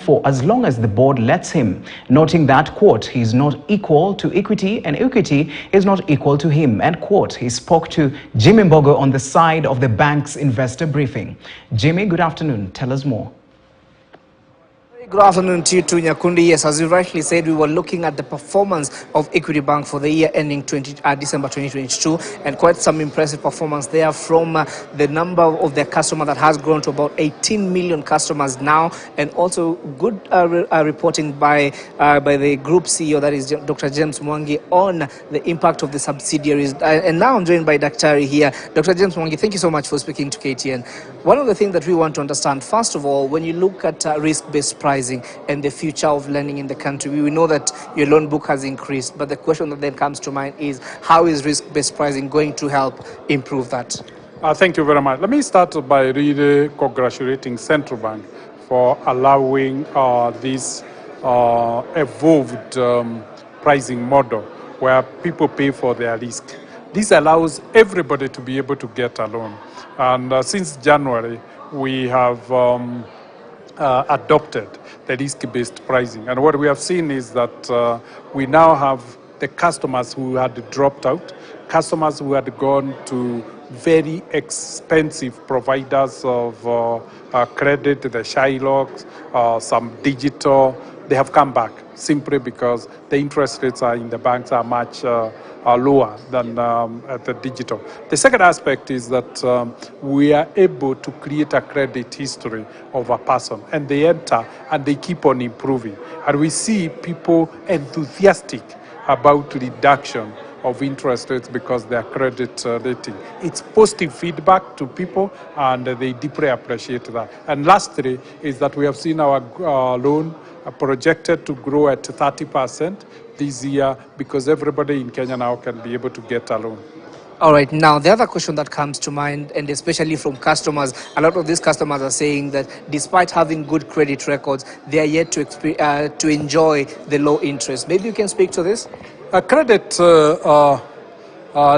for as long as the board lets him, noting that, quote, he is not equal to equity and equity is not equal to him, end quote. He spoke to Jimmy Mbogo on the side of the bank's investor briefing. Jimmy, good afternoon. Tell us more. Good afternoon to you too, Nyakundi. Yes, as you rightly said, we were looking at the performance of Equity Bank for the year ending December 2022, and quite some impressive performance there from the number of their customers that has grown to about 18 million customers now, and also good reporting by the group CEO, that is Dr. James Mwangi, on the impact of the subsidiaries. And now I'm joined by Daktari here. Dr. James Mwangi, thank you so much for speaking to KTN. One of the things that we want to understand, first of all, when you look at risk-based pricing and the future of lending in the country, we know that your loan book has increased, but the question that then comes to mind is, how is risk-based pricing going to help improve that? Thank you very much. Let me start by really congratulating Central Bank for allowing this evolved pricing model where people pay for their risk. This allows everybody to be able to get a loan. And since January, we have adopted the risk-based pricing. And what we have seen is that we now have the customers who had dropped out, customers who had gone to very expensive providers of credit, the Shylocks, some digital. They have come back simply because the interest rates in the banks are much lower than at the digital. The second aspect is that we are able to create a credit history of a person, and they enter and they keep on improving. And we see people enthusiastic about reduction of interest rates because their credit rating. It's positive feedback to people, and they deeply appreciate that. And lastly is that we have seen our loan projected to grow at 30% this year because everybody in Kenya now can be able to get a loan. All right. Now, the other question that comes to mind, and especially from customers, a lot of these customers are saying that despite having good credit records, they are yet to enjoy the low interest. Maybe you can speak to this? Credit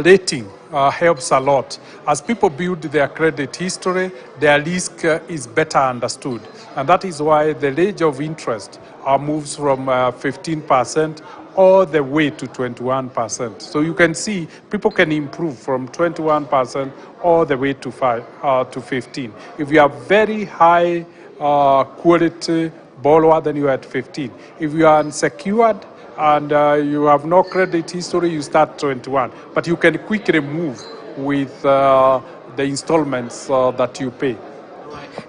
rating helps a lot. As people build their credit history, their risk is better understood. And that is why the range of interest moves from 15% all the way to 21%. So you can see people can improve from 21% all the way to 15. If you are very high quality borrower, then you are at 15. If you are unsecured and you have no credit history, you start 21. But you can quickly move with the installments that you pay.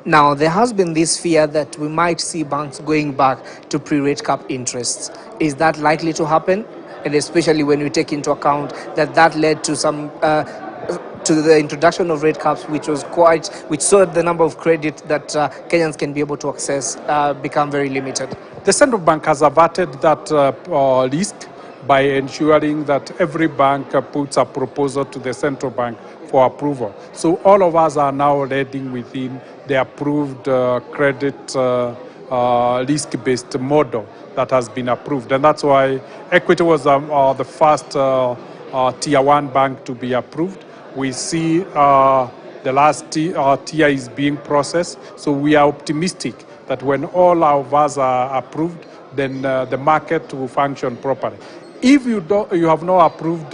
Now, there has been this fear that we might see banks going back to pre-rate cap interests. Is that likely to happen? And especially when we take into account that that led to some to the introduction of rate caps, which saw the number of credit that Kenyans can be able to access become very limited. The Central Bank has averted that risk by ensuring that every bank puts a proposal to the Central Bank for approval. So all of us are now reading within the approved credit risk-based model that has been approved. And that's why Equity was the first Tier 1 bank to be approved. We see the last tier is being processed. So we are optimistic that when all of us are approved, then the market will function properly. If you have no approved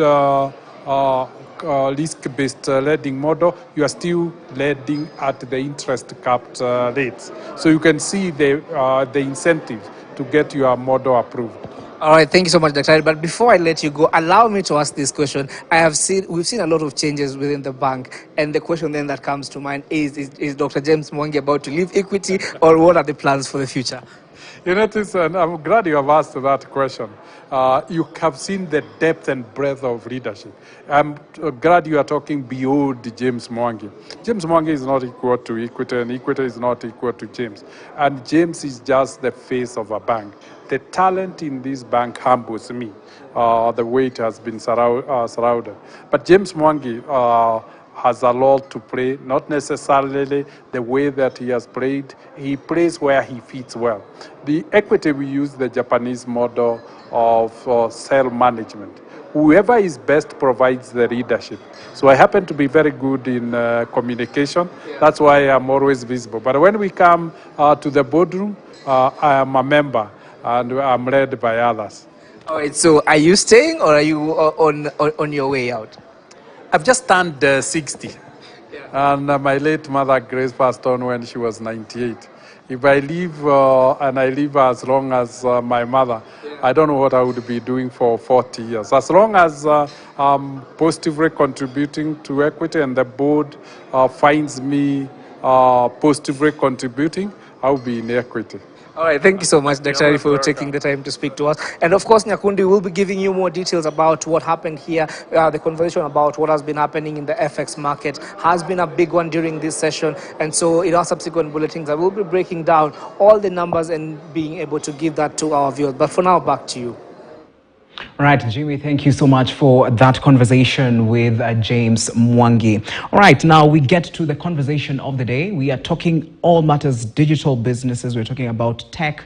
risk-based lending model, you are still lending at the interest capped rates. So you can see the incentive to get your model approved. All right, thank you so much, Dr. But before I let you go, allow me to ask this question. We've seen a lot of changes within the bank, and the question then that comes to mind is Dr. James Mwangi about to leave Equity, or what are the plans for the future? You notice, and I'm glad you have asked that question. You have seen the depth and breadth of leadership. I'm glad you are talking beyond James Mwangi. James Mwangi is not equal to Equity, and Equity is not equal to James. And James is just the face of a bank. The talent in this bank humbles me, the way it has been surrounded. But James Mwangi has a lot to play, not necessarily the way that he has played. He plays where he fits well. The Equity, we use the Japanese model of self-management, whoever is best provides the leadership. So I happen to be very good in communication. That's why I'm always visible. But when we come to the boardroom, I am a member and I'm led by others. All right, so are you staying or are you on your way out? I've just turned 60. And my late mother, Grace, passed on when she was 98. If I live and I live as long as my mother, I don't know what I would be doing for 40 years. As long as I'm positively contributing to equity and the board finds me positively contributing, I'll be in equity. All right, thank you so much, Dr. Ari, for taking the time to speak to us. And of course, Nyakundi will be giving you more details about what happened here. The conversation about what has been happening in the FX market has been a big one during this session. And so in our subsequent bulletins, I will be breaking down all the numbers and being able to give that to our viewers. But for now, back to you. All right, Jimmy, thank you so much for that conversation with James Mwangi. All right, now we get to the conversation of the day. We are talking all matters digital businesses. We're talking about tech